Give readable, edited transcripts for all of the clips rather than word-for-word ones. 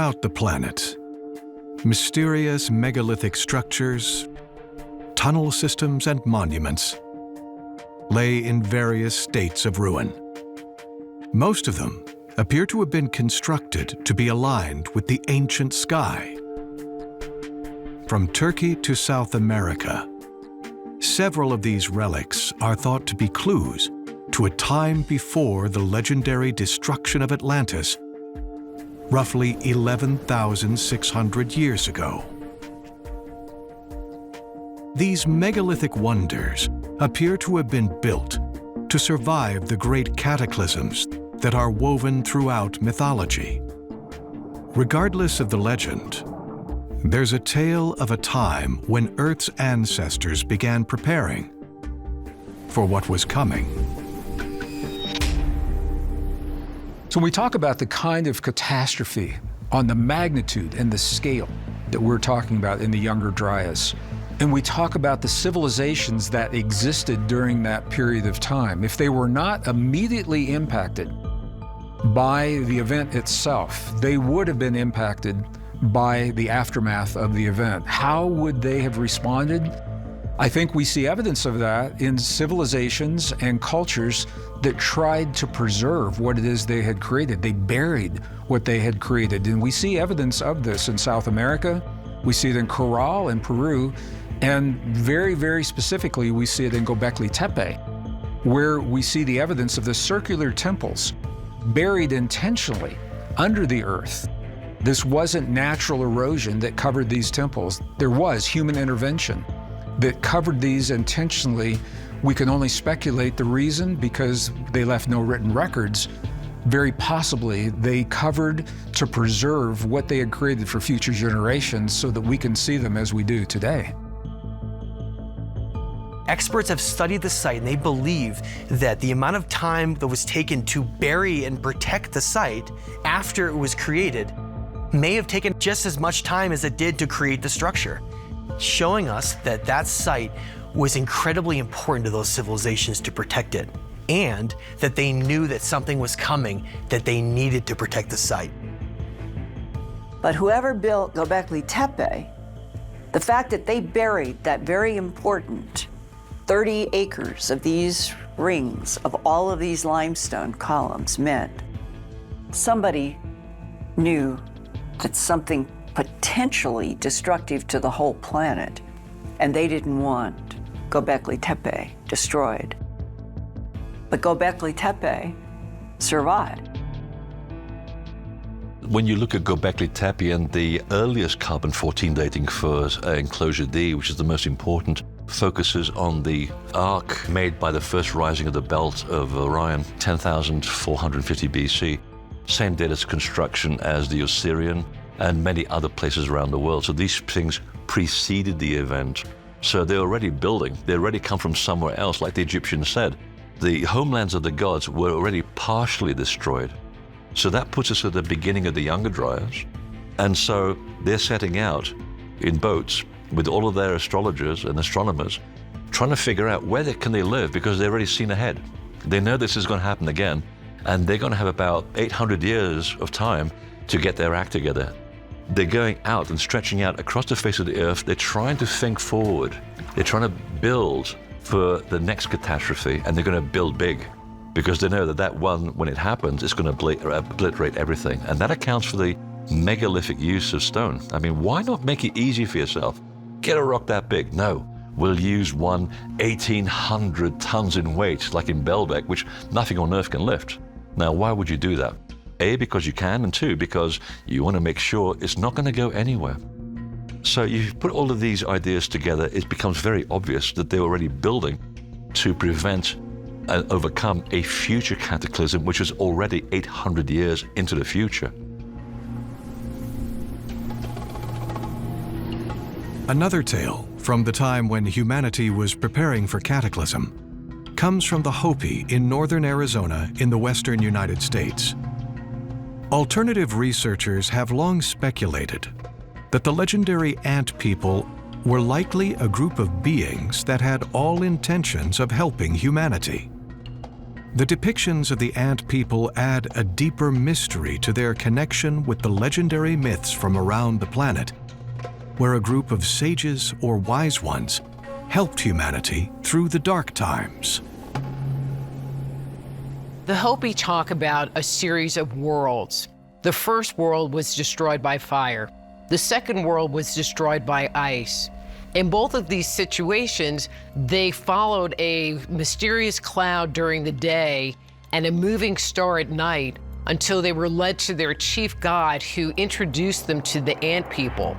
throughout the planet, mysterious megalithic structures, tunnel systems, and monuments lay in various states of ruin. Most of them appear to have been constructed to be aligned with the ancient sky. From Turkey to South America, several of these relics are thought to be clues to a time before the legendary destruction of Atlantis, roughly 11,600 years ago. These megalithic wonders appear to have been built to survive the great cataclysms that are woven throughout mythology. Regardless of the legend, there's a tale of a time when Earth's ancestors began preparing for what was coming. So when we talk about the kind of catastrophe on the magnitude and the scale that we're talking about in the Younger Dryas, and we talk about the civilizations that existed during that period of time, if they were not immediately impacted by the event itself, they would have been impacted by the aftermath of the event. How would they have responded? I think we see evidence of that in civilizations and cultures that tried to preserve what it is they had created. They buried what they had created. And we see evidence of this in South America. We see it in Corral in Peru. And very, very specifically, we see it in Göbekli Tepe, where we see the evidence of the circular temples buried intentionally under the earth. This wasn't natural erosion that covered these temples. There was human intervention that covered these intentionally. We can only speculate the reason because they left no written records. Very possibly they covered to preserve what they had created for future generations so that we can see them as we do today. Experts have studied the site and they believe that the amount of time that was taken to bury and protect the site after it was created may have taken just as much time as it did to create the structure, showing us that that site was incredibly important to those civilizations to protect it, and that they knew that something was coming that they needed to protect the site. But whoever built Göbekli Tepe, the fact that they buried that very important 30 acres of these rings of all of these limestone columns meant somebody knew that something potentially destructive to the whole planet, and they didn't want Göbekli Tepe destroyed. But Göbekli Tepe survived. When you look at Göbekli Tepe and the earliest carbon-14 dating for enclosure D, which is the most important, focuses on the arc made by the first rising of the belt of Orion, 10,450 BC. Same date as construction as the Osirian and many other places around the world. So these things preceded the event. So they're already building. They already come from somewhere else. Like the Egyptians said, the homelands of the gods were already partially destroyed. So that puts us at the beginning of the Younger Dryas. And so they're setting out in boats with all of their astrologers and astronomers, trying to figure out where can they live, because they've already seen ahead. They know this is going to happen again, and they're going to have about 800 years of time to get their act together. They're going out and stretching out across the face of the earth. They're trying to think forward. They're trying to build for the next catastrophe, and they're going to build big, because they know that that one, when it happens, it's going to obliterate everything. And that accounts for the megalithic use of stone. I mean, why not make it easy for yourself? Get a rock that big. No, we'll use one 1,800 tons in weight, like in Baalbek, which nothing on earth can lift. Now, why would you do that? A, because you can, and two, because you want to make sure it's not going to go anywhere. So you put all of these ideas together, it becomes very obvious that they're already building to prevent and overcome a future cataclysm, which is already 800 years into the future. Another tale from the time when humanity was preparing for cataclysm comes from the Hopi in northern Arizona in the western United States. Alternative researchers have long speculated that the legendary ant people were likely a group of beings that had all intentions of helping humanity. The depictions of the ant people add a deeper mystery to their connection with the legendary myths from around the planet, where a group of sages or wise ones helped humanity through the dark times. The Hopi talk about a series of worlds. The first world was destroyed by fire. The second world was destroyed by ice. In both of these situations, they followed a mysterious cloud during the day and a moving star at night until they were led to their chief god, who introduced them to the ant people.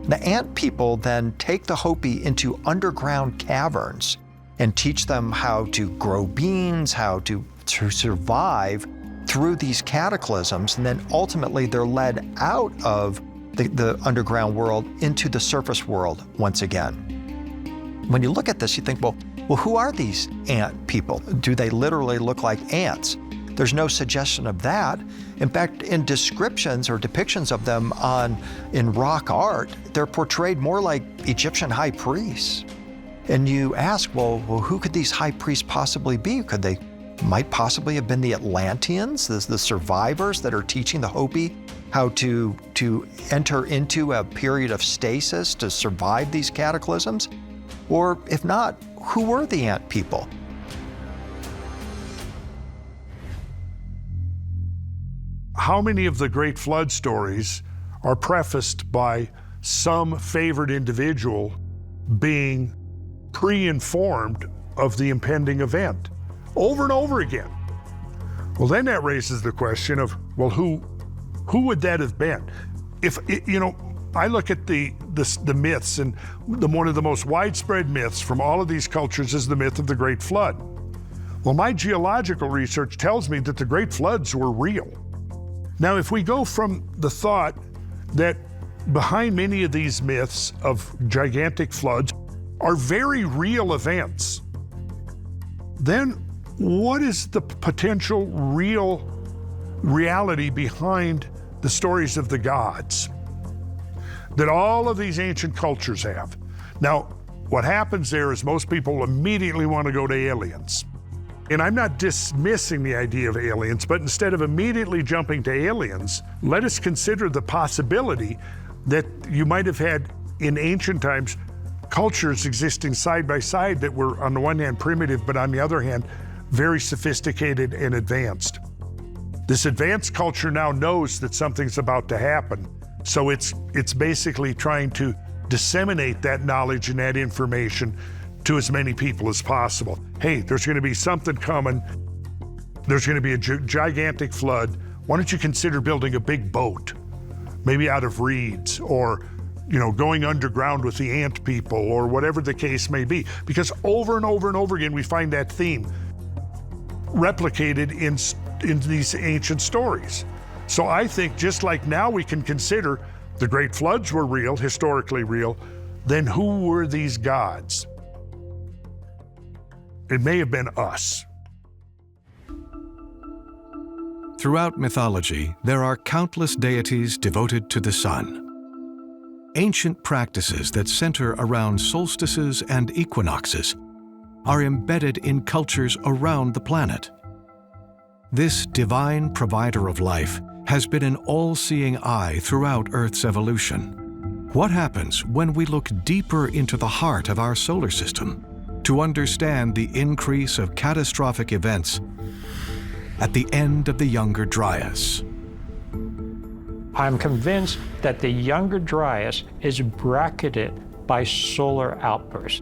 The ant people then take the Hopi into underground caverns and teach them how to grow beans, how to survive through these cataclysms, and then ultimately they're led out of the underground world into the surface world once again. When you look at this, you think, well, who are these ant people? Do they literally look like ants? There's no suggestion of that. In fact, in descriptions or depictions of them in rock art, they're portrayed more like Egyptian high priests. And you ask, well, who could these high priests possibly be? Might possibly have been the Atlanteans, the survivors that are teaching the Hopi how to enter into a period of stasis to survive these cataclysms? Or if not, who were the ant people? How many of the great flood stories are prefaced by some favored individual being pre-informed of the impending event over and over again? Well, then that raises the question of, well, who would that have been? I look at the myths, and one of the most widespread myths from all of these cultures is the myth of the Great Flood. Well, my geological research tells me that the Great Floods were real. Now, if we go from the thought that behind many of these myths of gigantic floods are very real events, then what is the potential real reality behind the stories of the gods that all of these ancient cultures have? Now, what happens there is most people immediately want to go to aliens. And I'm not dismissing the idea of aliens, but instead of immediately jumping to aliens, let us consider the possibility that you might have had in ancient times cultures existing side by side that were on the one hand primitive, but on the other hand, very sophisticated and advanced. This advanced culture now knows that something's about to happen. So it's basically trying to disseminate that knowledge and that information to as many people as possible. Hey, there's going to be something coming. There's going to be a gigantic flood. Why don't you consider building a big boat, maybe out of reeds, or going underground with the ant people, or whatever the case may be. Because over and over and over again, we find that theme replicated in these ancient stories. So I think just like now we can consider the great floods were real, historically real, then who were these gods? It may have been us. Throughout mythology, there are countless deities devoted to the sun. Ancient practices that center around solstices and equinoxes are embedded in cultures around the planet. This divine provider of life has been an all-seeing eye throughout Earth's evolution. What happens when we look deeper into the heart of our solar system to understand the increase of catastrophic events at the end of the Younger Dryas? I'm convinced that the Younger Dryas is bracketed by solar outbursts.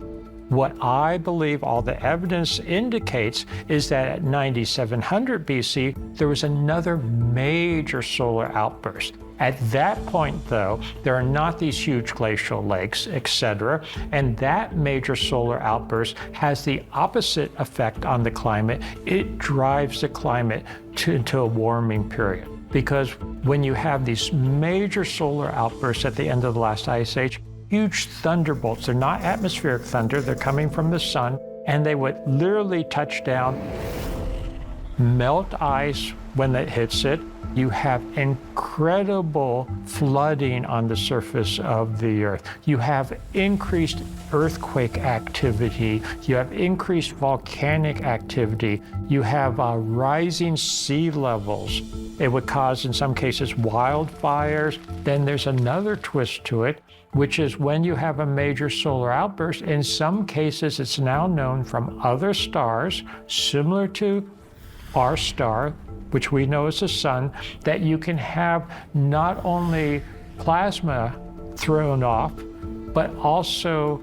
What I believe all the evidence indicates is that at 9700 BC, there was another major solar outburst. At that point, though, there are not these huge glacial lakes, etc., and that major solar outburst has the opposite effect on the climate. It drives the climate into a warming period. Because when you have these major solar outbursts at the end of the last ice age, huge thunderbolts, they're not atmospheric thunder, they're coming from the sun, and they would literally touch down, melt ice when it hits it, You have incredible flooding on the surface of the Earth. You have increased earthquake activity. You have increased volcanic activity. You have rising sea levels. It would cause, in some cases, wildfires. Then there's another twist to it, which is when you have a major solar outburst, in some cases it's now known from other stars, similar to our star, which we know as the sun, that you can have not only plasma thrown off, but also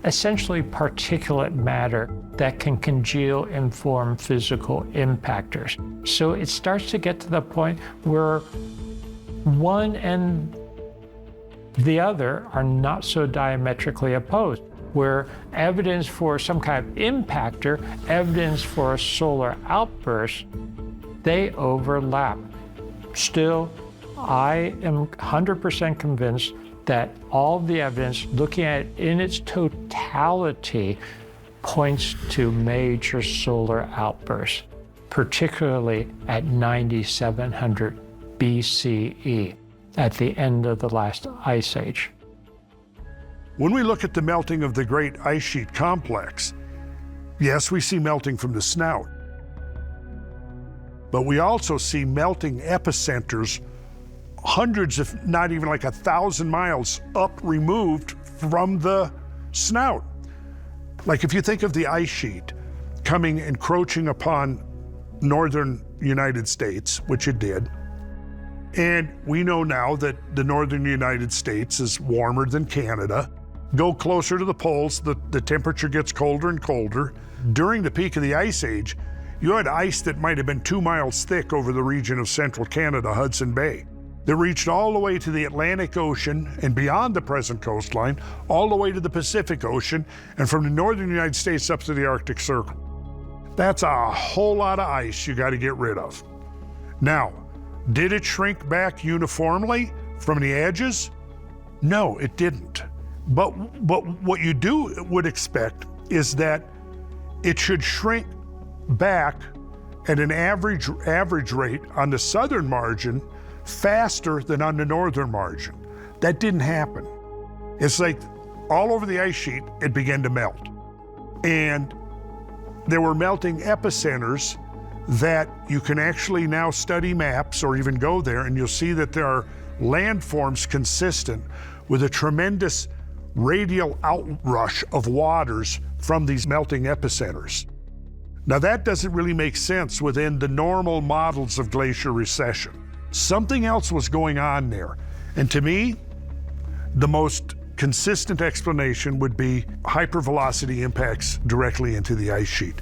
essentially particulate matter that can congeal and form physical impactors. So it starts to get to the point where one and the other are not so diametrically opposed, where evidence for some kind of impactor, evidence for a solar outburst, they overlap. Still, I am 100% convinced that all the evidence, looking at it in its totality, points to major solar outbursts, particularly at 9700 BCE, at the end of the last ice age. When we look at the melting of the Great Ice Sheet Complex, yes, we see melting from the snout, but we also see melting epicenters hundreds, if not even like 1,000 miles up removed from the snout. Like if you think of the ice sheet coming, encroaching upon northern United States, which it did, and we know now that the northern United States is warmer than Canada. Go closer to the poles, the temperature gets colder and colder. During the peak of the Ice Age, you had ice that might have been 2 miles thick over the region of central Canada, Hudson Bay, that reached all the way to the Atlantic Ocean and beyond the present coastline, all the way to the Pacific Ocean, and from the northern United States up to the Arctic Circle. That's a whole lot of ice you got to get rid of. Now, did it shrink back uniformly from the edges? No, it didn't. But what you would expect is that it should shrink back at an average rate on the southern margin faster than on the northern margin. That didn't happen. It's like all over the ice sheet, it began to melt. And there were melting epicenters that you can actually now study maps or even go there, and you'll see that there are landforms consistent with a tremendous radial outrush of waters from these melting epicenters. Now that doesn't really make sense within the normal models of glacier recession. Something else was going on there. And to me, the most consistent explanation would be hypervelocity impacts directly into the ice sheet.